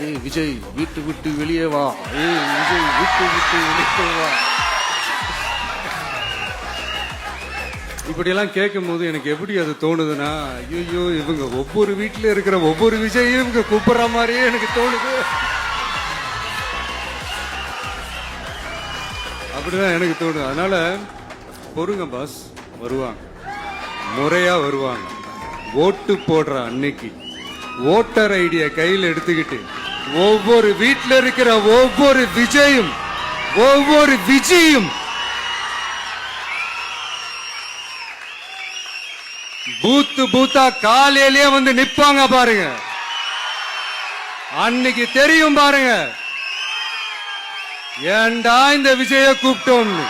ஏய் விஜய் வீட்டு விட்டு வெளியே வா, ஏய் விஜய் வீட்டு விட்டு வெளியே வா. இப்படியெல்லாம் கேட்கும் போது எனக்கு எப்படி அது தோணுதுன்னா, ஐயோ இவங்க ஒவ்வொரு வீட்டுல இருக்கிற ஒவ்வொரு விஜயும் இவங்க கூப்பிடுற மாதிரியே எனக்கு தோணுது. அப்படிதான் எனக்கு தோணுது. அதனால பொறுங்க பாஸ், வருவாங்க, முறையா வருவாங்க. ஓட்டு போடுற அன்னைக்கு ஓட்டர் ஐடிய கையில் எடுத்துக்கிட்டு ஒவ்வொரு வீட்டில் இருக்கிற ஒவ்வொரு விஜயும் ஒவ்வொரு விஜயும் பூத்து பூத்தா காலையிலேயே வந்து நிப்பாங்க பாருங்க. அன்னைக்கு தெரியும் பாருங்க, ஏண்டா இந்த விஜய கூப்பிட்டோம்னு.